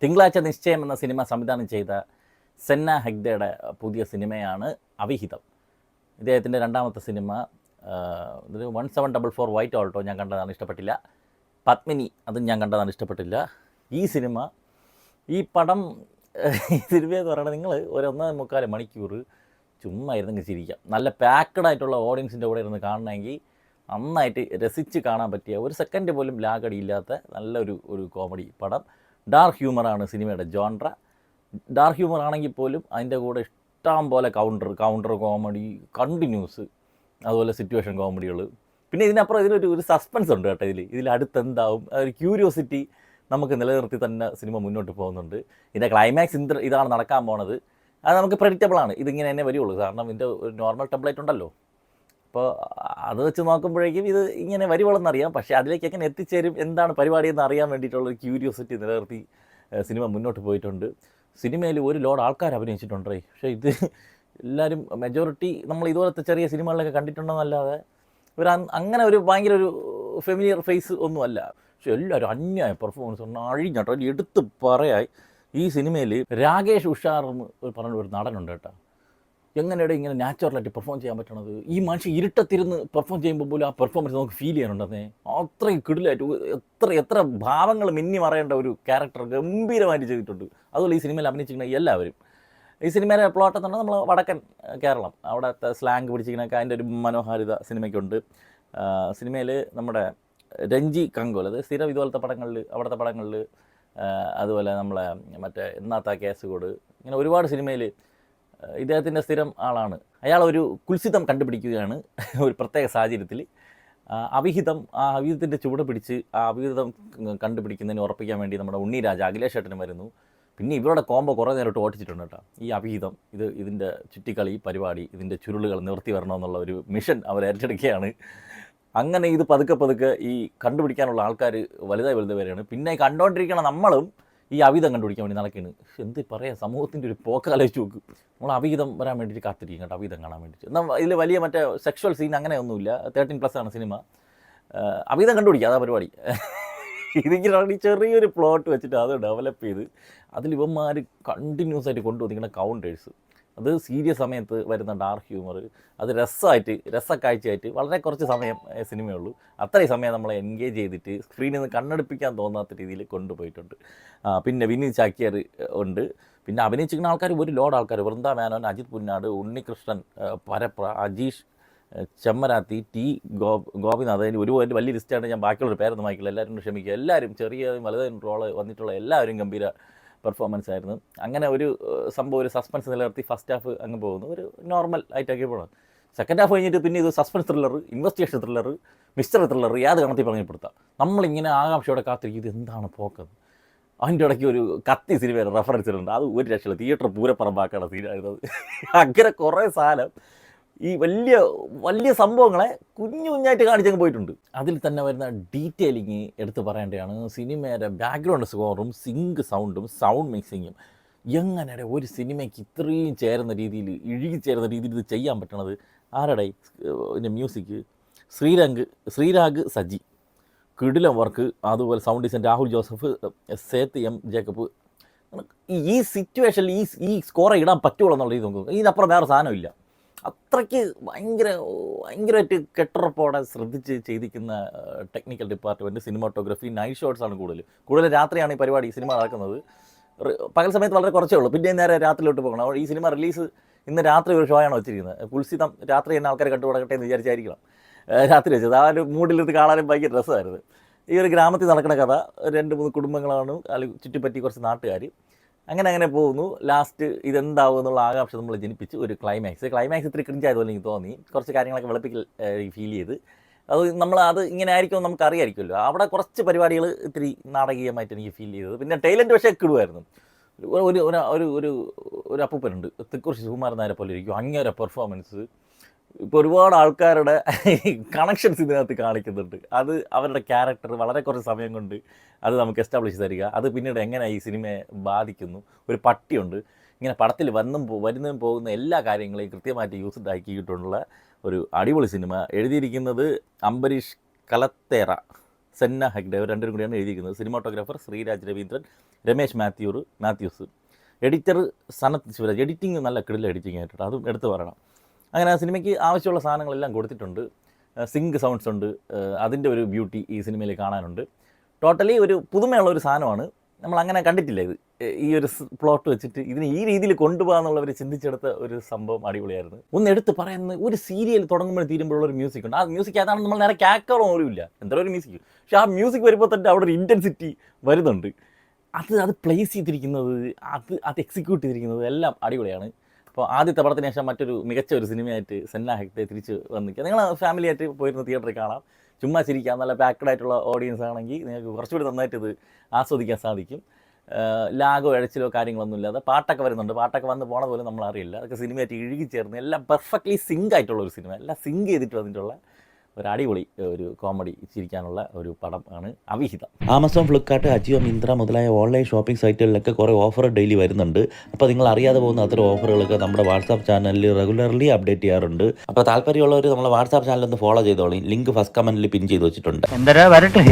തിങ്കളാഴ്ച നിശ്ചയം എന്ന സിനിമ സംവിധാനം ചെയ്ത സെന്ന ഹെഗ്ഡെയുടെ പുതിയ സിനിമയാണ് അവിഹിതം. ഇദ്ദേഹത്തിൻ്റെ രണ്ടാമത്തെ സിനിമ ഒരു 1744 വൈറ്റ് ഓൾട്ടോ ഞാൻ കണ്ടതാണ്, ഇഷ്ടപ്പെട്ടില്ല. പത്മിനി അതും ഞാൻ കണ്ടതാണ്, ഇഷ്ടപ്പെട്ടില്ല. ഈ സിനിമ ഈ പടം സിനിമയെന്ന് പറയുന്നത് നിങ്ങൾ ഒരു 1.25 മണിക്കൂർ ചുമ്മാ ഇരുന്നെങ്കിൽ ചിരിക്കാം. നല്ല പാക്കഡായിട്ടുള്ള ഓഡിയൻസിൻ്റെ കൂടെ ഇരുന്ന് കാണണമെങ്കിൽ നന്നായിട്ട് രസിച്ച് കാണാൻ പറ്റിയ, ഒരു സെക്കൻഡ് പോലും ലാഗടിയില്ലാത്ത നല്ലൊരു കോമഡി പടം. ഡാർക്ക് ഹ്യൂമറാണ് സിനിമയുടെ ജോൺറ. ഡാർക്ക് ഹ്യൂമർ ആണെങ്കിൽ പോലും അതിൻ്റെ കൂടെ ഇഷ്ടം പോലെ കൗണ്ടർ കോമഡി, കണ്ടിന്യൂസ്, അതുപോലെ സിറ്റുവേഷൻ കോമഡികൾ. പിന്നെ ഇതിനപ്പുറം ഇതിലൊരു സസ്പെൻസ് ഉണ്ട് കേട്ടോ. ഇതിൽ അടുത്തെന്താവും ഒരു ക്യൂരിയോസിറ്റി നമുക്ക് നിലനിർത്തി തന്നെ സിനിമ മുന്നോട്ട് പോകുന്നുണ്ട്. ഇതിൻ്റെ ക്ലൈമാക്സ് ഇതാണ് നടക്കാൻ പോണത്. അത് നമുക്ക് പ്രെഡിക്റ്റബിളാണ്, ഇതിങ്ങനെ തന്നെ വരുള്ളൂ. കാരണം ഇതിൻ്റെ ഒരു നോർമൽ ടെംപ്ലേറ്റ് ഉണ്ടല്ലോ. അപ്പോൾ അത് വെച്ച് നോക്കുമ്പോഴേക്കും ഇത് ഇങ്ങനെ വരുവോളെന്നറിയാം. പക്ഷേ അതിലേക്ക് എങ്ങനെ എത്തിച്ചേരും, എന്താണ് പരിപാടി എന്ന് അറിയാൻ വേണ്ടിയിട്ടുള്ളൊരു ക്യൂരിയോസിറ്റി നിലനിർത്തി സിനിമ മുന്നോട്ട് പോയിട്ടുണ്ട്. സിനിമയിൽ ഒരു ലോഡ് ആൾക്കാർ അഭിനയിച്ചിട്ടുണ്ടേ. പക്ഷേ ഇത് എല്ലാവരും മെജോറിറ്റി നമ്മൾ ഇതുപോലത്തെ ചെറിയ സിനിമകളിലൊക്കെ കണ്ടിട്ടുണ്ടെന്നല്ലാതെ അങ്ങനെ ഒരു ഭയങ്കര ഒരു ഫെമിലിയർ ഫേസ് ഒന്നുമല്ല. പക്ഷെ എല്ലാവരും അന്യായ പെർഫോമൻസ് ഉണ്ട്, അഴിഞ്ഞാട്ടോ. എടുത്ത് പറയായി ഈ സിനിമയിൽ രാകേഷ് ഉഷാർ എന്ന് ഒരു നടനുണ്ട് കേട്ടോ. എങ്ങനെയാണ് ഇങ്ങനെ നാച്ചുറലായിട്ട് പെർഫോം ചെയ്യാൻ പറ്റണത്? ഈ മനുഷ്യൻ ഇരുട്ടത്തിരുന്ന് പെർഫോം ചെയ്യുമ്പോൾ പോലും ആ പെർഫോമൻസ് നമുക്ക് ഫീൽ ചെയ്യാനുണ്ടെന്നേ. അത്രയും കിടിലായിട്ട് എത്ര ഭാവങ്ങൾ മിന്നി മറയേണ്ട ഒരു ക്യാരക്ടർ ഗംഭീരമായിട്ട് ചെയ്തിട്ടുണ്ട്. അതുപോലെ ഈ സിനിമയിൽ അഭിനയിച്ചിരിക്കുന്ന എല്ലാവരും. ഈ സിനിമയിലെ പ്ലോട്ട് എന്ന് പറഞ്ഞാൽ നമ്മൾ വടക്കൻ കേരളം, അവിടുത്തെ സ്ലാങ് പിടിച്ചിരിക്കുന്നൊക്കെ അതിൻ്റെ ഒരു മനോഹാരിത സിനിമയ്ക്കുണ്ട്. സിനിമയിൽ നമ്മുടെ രഞ്ജി കങ്കോൽ, അത് സ്ഥിരം ഇതുപോലത്തെ പടങ്ങളിൽ, അവിടുത്തെ പടങ്ങളിൽ, അതുപോലെ നമ്മളെ മറ്റേ എന്നാത്ത കേസുകോട്, ഇങ്ങനെ ഒരുപാട് സിനിമയിൽ ഇദ്ദേഹത്തിൻ്റെ സ്ഥിരം ആളാണ്. അയാൾ ഒരു കുൽസിതം കണ്ടുപിടിക്കുകയാണ് ഒരു പ്രത്യേക സാഹചര്യത്തിൽ. ആ അവിഹിതത്തിൻ്റെ ചുവട് പിടിച്ച് ആ അവിഹിതം കണ്ടുപിടിക്കുന്നതിന് ഉറപ്പിക്കാൻ വേണ്ടി നമ്മുടെ ഉണ്ണിരാജ അഖിലേഷ് ഏട്ടനും വരുന്നു. പിന്നെ ഇവരുടെ കോംബോ കുറേ നേരിട്ട് ഓടിച്ചിട്ടുണ്ട് കേട്ടോ. ഈ അവിഹിതം ഇതിൻ്റെ ചുറ്റിക്കളി പരിപാടി, ഇതിൻ്റെ ചുരുളുകൾ നിവർത്തി വരണമെന്നുള്ള ഒരു മിഷൻ അവർ ഏറ്റെടുക്കുകയാണ്. അങ്ങനെ ഇത് പതുക്കെ ഈ കണ്ടുപിടിക്കാനുള്ള ആൾക്കാർ വലുതായി വരികയാണ്. പിന്നെ കണ്ടുകൊണ്ടിരിക്കണ നമ്മളും ഈ അവിഹിതം കണ്ടുപിടിക്കാൻ വേണ്ടി നടക്കുകയാണ്. എന്ത് പറയാം, സമൂഹത്തിൻ്റെ ഒരു പോക്കാലോചിച്ച് നോക്ക്. നമ്മൾ അവിഹിതം വരാൻ വേണ്ടിയിട്ട് കാത്തിരിക്കും കേട്ടോ, അവിഹിതം കാണാൻ വേണ്ടിയിട്ട്. എന്നാൽ ഇതിൽ വലിയ മറ്റേ സെക്ഷുവൽ സീൻ അങ്ങനെയൊന്നുമില്ല. 13+ ആണ് സിനിമ. അവിഹിതം കണ്ടുപിടിക്കുക, അതാ പരിപാടി. ഇതിങ്ങനെ ചെറിയൊരു പ്ലോട്ട് വെച്ചിട്ട് അത് ഡെവലപ്പ് ചെയ്ത് അതിൽ ഇവന്മാർ കണ്ടിന്യൂസ് ആയിട്ട് കൊണ്ടുവന്നിരിക്കുന്ന കൗണ്ടേഴ്സ്, അത് സീരിയസ് സമയത്ത് വരുന്ന ഡാർക്ക് ഹ്യൂമർ, അത് രസക്കാഴ്ചയായിട്ട് വളരെ കുറച്ച് സമയം സിനിമയുള്ളൂ. അത്രയും സമയം നമ്മളെ എൻഗേജ് ചെയ്തിട്ട് സ്ക്രീനിൽ നിന്ന് കണ്ണെടുപ്പിക്കാൻ തോന്നാത്ത രീതിയിൽ കൊണ്ടുപോയിട്ടുണ്ട്. പിന്നെ വിനീത് ചാക്യാർ ഉണ്ട്. പിന്നെ അഭിനയിച്ചിരിക്കുന്ന ആൾക്കാർ ഒരു ലോഡ് ആൾക്കാർ: വൃന്ദ മേനോൻ, അജിത് പുന്നാട്, ഉണ്ണികൃഷ്ണൻ, പരപ്ര, അജീഷ്, ചെമ്മരാത്തി, ടി ഗോപിനാഥ്. അതിന് ഒരു വലിയ ലിസ്റ്റാണ്. ഞാൻ ബാക്കിയുള്ളൊരു പേരൊന്നും വായിക്കില്ല, എല്ലാവരും ക്ഷമിക്കുക. എല്ലാവരും ചെറിയ വലുതായും റോള് വന്നിട്ടുള്ള എല്ലാവരും ഗംഭീര പെർഫോമൻസ് ആയിരുന്നു. അങ്ങനെ ഒരു സംഭവം, ഒരു സസ്പെൻസ് നിലനിർത്തി ഫസ്റ്റ് ഹാഫ് അങ്ങ് പോകുന്നു, ഒരു നോർമൽ ആയിട്ടൊക്കെ പോകണം. സെക്കൻഡ് ഹാഫ് കഴിഞ്ഞിട്ട് പിന്നെ ഇത് suspense thriller, investigation thriller, mystery thriller, ഏത് കണത്തിൽ പറഞ്ഞപ്പെടുത്താം. നമ്മളിങ്ങനെ ആകാംക്ഷയോടെ കാത്തിരിക്കും, ഇത് എന്താണ് പോക്കത്. അതിൻ്റെ ഇടയ്ക്ക് ഒരു കത്തി സിനിമയുടെ റെഫറൻസിലുണ്ട്, അത് ഒരു രക്ഷയില്ല. തിയേറ്റർ പൂരപ്പറമ്പാക്കാണ് സീനായിരുന്നത്. അങ്ങനെ കുറേ സാധനം ഈ വലിയ സംഭവങ്ങളെ കുഞ്ഞായിട്ട് കാണിച്ചങ്ങ് പോയിട്ടുണ്ട്. അതിൽ തന്നെ വരുന്ന ഡീറ്റെയിലിങ് എടുത്ത് പറയേണ്ടതാണ്. സിനിമയുടെ ബാക്ക്ഗ്രൗണ്ട് സ്കോറും സിങ്ക് സൗണ്ടും സൗണ്ട് മിക്സിങ്ങും എങ്ങനെ ഒരു സിനിമയ്ക്ക് ഇത്രയും ചേരുന്ന രീതിയിൽ, ഇഴുകിച്ചേരുന്ന രീതിയിൽ ഇത് ചെയ്യാൻ പറ്റണത്? ആരുടെ ഇതിൻ്റെ മ്യൂസിക്? ശ്രീരാഗ് സജി, കിടിലം വർക്ക്. അതുപോലെ sound design Rahul Joseph, Seth M Jacob. ഈ സിറ്റുവേഷനിൽ ഈ സ്കോറെ ഇടാൻ പറ്റുള്ളൂ എന്നുള്ള രീതി നോക്കും. ഇതിനപ്പുറം വേറെ സാധനമില്ല. അത്രയ്ക്ക് ഭയങ്കരമായിട്ട് കെട്ടുറപ്പോടെ ശ്രദ്ധിച്ച് ചെയ്തിരിക്കുന്ന ടെക്നിക്കൽ ഡിപ്പാർട്ട്മെൻറ്റ്, സിനിമാറ്റോഗ്രഫി, നൈറ്റ് ഷോട്ട്സാണ് കൂടുതൽ രാത്രിയാണ് ഈ പരിപാടി സിനിമ നടക്കുന്നത്. പകൽ സമയത്ത് വളരെ കുറച്ചേ ഉള്ളൂ. പിന്നെ നേരെ രാത്രിയിലോട്ട് പോകണം. ഈ സിനിമ റിലീസ് ഇന്ന് രാത്രി ഒരു ഷോയാണ് വെച്ചിരിക്കുന്നത്. കുൽസിതം രാത്രി തന്നെ ആൾക്കാർ കണ്ടുപിടക്കട്ടെ എന്ന് വിചാരിച്ചായിരിക്കണം രാത്രി വെച്ചത്. ആ ഒരു മൂഡിലിരുന്ന് കാണാനും ഭയങ്കര രസമായിരുന്നു. ഈ ഒരു ഗ്രാമത്തിൽ നടക്കുന്ന കഥ, 2-3 കുടുംബങ്ങളാണ്, അല്ലെങ്കിൽ ചുറ്റിപ്പറ്റി കുറച്ച് നാട്ടുകാർ, അങ്ങനെ പോകുന്നു. ലാസ്റ്റ് ഇതെന്താവും എന്നുള്ള ആകാംക്ഷ നമ്മൾ ജനിപ്പിച്ച് ഒരു ക്ലൈമാക്സ് ഇത്തിരി ക്രിഞ്ചായതുപോലെ എനിക്ക് തോന്നി. കുറച്ച് കാര്യങ്ങളൊക്കെ വെളുപ്പിക്കൽ ഫീൽ ചെയ്ത്. അത് ഇങ്ങനെ ആയിരിക്കും നമുക്ക് അറിയാമായിരിക്കുമല്ലോ. അവിടെ കുറച്ച് പരിപാടികൾ ഇത്തിരി നാടകീയമായിട്ട് എനിക്ക് ഫീൽ ചെയ്തത്. പിന്നെ ടൈലൻറ്റ് പക്ഷേ കിടുമായിരുന്നു. ഒരു അപ്പൂപ്പനുണ്ട്, തെക്കുറിശി സുകുമാരൻ നായരെ പോലെ ഇരിക്കും. അങ്ങേരെ പെർഫോമൻസ് ഇപ്പോൾ ഒരുപാട് ആൾക്കാരുടെ കണക്ഷൻസ് ഇതിനകത്ത് കാണിക്കുന്നുണ്ട്. അത് അവരുടെ ക്യാരക്ടർ വളരെ കുറച്ച് സമയം കൊണ്ട് അത് നമുക്ക് എസ്റ്റാബ്ലിഷ് തരിക. അത് പിന്നീട് എങ്ങനെ ഈ സിനിമയെ ബാധിക്കുന്നു. ഒരു പട്ടിയുണ്ട്. ഇങ്ങനെ പടത്തിൽ വരുന്നതും പോകുന്ന എല്ലാ കാര്യങ്ങളെയും കൃത്യമായിട്ട് യൂസ്ഡ് ആക്കിയിട്ടുള്ള ഒരു അടിപൊളി സിനിമ. എഴുതിയിരിക്കുന്നത് അംബരീഷ് കലത്തേറ, സെന്ന ഹെഗ്ഡെ, ഇവർ രണ്ടുപേരും കൂടിയാണ് എഴുതിയിരിക്കുന്നത്. Cinematographer Sreeraj Raveendran, Ramesh Mathews, editor Sanath Sivaraj. Editing നല്ല കിടില എഡിറ്റിംഗ് ആയിട്ടുണ്ട്, അതും എടുത്ത് പറയണം. അങ്ങനെ ആ സിനിമയ്ക്ക് ആവശ്യമുള്ള സാധനങ്ങളെല്ലാം കൊടുത്തിട്ടുണ്ട്. സിങ്ക് സൗണ്ട്സ് ഉണ്ട്, അതിൻ്റെ ഒരു ബ്യൂട്ടി ഈ സിനിമയിൽ കാണാനുണ്ട്. ടോട്ടലി ഒരു പുതുമയുള്ള ഒരു സാധനമാണ്, നമ്മൾ അങ്ങനെ കണ്ടിട്ടില്ല ഇത്. ഈ ഒരു പ്ലോട്ട് വെച്ചിട്ട് ഇതിനെ ഈ രീതിയിൽ കൊണ്ടുപോകാന്നുള്ളവർ ചിന്തിച്ചെടുത്ത ഒരു സംഭവം അടിപൊളിയായിരുന്നു. ഒന്ന് എടുത്ത് പറയുന്നത്, ഒരു സീരിയൽ തുടങ്ങുമ്പോൾ തീരുമ്പോഴുള്ള ഒരു മ്യൂസിക് ഉണ്ട്. ആ മ്യൂസിക് ഏതാണ് നമ്മൾ നേരെ കേൾക്കാറോ പോലുമില്ല, എന്താ ഒരു മ്യൂസിക്. പക്ഷേ ആ മ്യൂസിക് വരുമ്പോൾ തന്നെ അവിടെ ഒരു ഇൻറ്റൻസിറ്റി വരുന്നുണ്ട്. അത് പ്ലേസ് ചെയ്തിരിക്കുന്നത്, അത് എക്സിക്യൂട്ട് ചെയ്തിരിക്കുന്നത് എല്ലാം അടിപൊളിയാണ്. അപ്പോൾ ആദ്യത്തെ പടത്തിന് ശേഷം മറ്റൊരു മികച്ച ഒരു സിനിമയായിട്ട് സെന്ന ഹെഗ്ഡെ തിരിച്ച് വന്നിരിക്കുക. നിങ്ങൾ ഫാമിലിയായിട്ട് പോയിരുന്ന തിയേറ്ററിൽ കാണാം, ചുമ്മാ ചിരിക്കാം. നല്ല പാക്ഡ് ആയിട്ടുള്ള ഓഡിയൻസ് ആണെങ്കിൽ നിങ്ങൾക്ക് കുറച്ചുകൂടി നന്നായിട്ട് ഇത് ആസ്വദിക്കാൻ സാധിക്കും. ലാഗോ ഇഴച്ചിലോ കാര്യങ്ങളൊന്നും ഇല്ലാതെ പാട്ടൊക്കെ വരുന്നുണ്ട്. പാട്ടൊക്കെ വന്ന് പോണ പോലും നമ്മൾ അറിയില്ല. അതൊക്കെ സിനിമയായിട്ട് ഇഴുകിച്ചേർന്ന് എല്ലാം പെർഫെക്റ്റ്ലി സിങ്ക് ആയിട്ടുള്ള ഒരു സിനിമ, എല്ലാം സിങ്ക് ചെയ്തിട്ട് വന്നിട്ടുള്ള ഒരു അടിപൊളി ഒരു കോമഡി ചിരിക്കാനുള്ള ഒരു പടം ആണ് അവിഹിതം. ആമസോൺ, ഫ്ലിപ്കാർട്ട്, അജിയോ, മിന്ത്ര മുതലായ ഓൺലൈൻ ഷോപ്പിംഗ് സൈറ്റുകളിലൊക്കെ കുറേ ഓഫർ ഡെയിലി വരുന്നുണ്ട്. അപ്പോൾ നിങ്ങൾ അറിയാതെ പോകുന്ന അത്തരം ഓഫറുകളൊക്കെ നമ്മുടെ വാട്സാപ്പ് ചാനലിൽ റെഗുലർലി അപ്ഡേറ്റ് ചെയ്യാറുണ്ട്. അപ്പോൾ താല്പര്യമുള്ളവർ നമ്മളെ വാട്സാപ്പ് ചാനൽ ഒന്ന് ഫോളോ ചെയ്തോളി. ലിങ്ക് ഫസ്റ്റ് കമൻറ്റിൽ പിൻ ചെയ്ത് വെച്ചിട്ടുണ്ട്. എന്തരാ വരട്ടെ.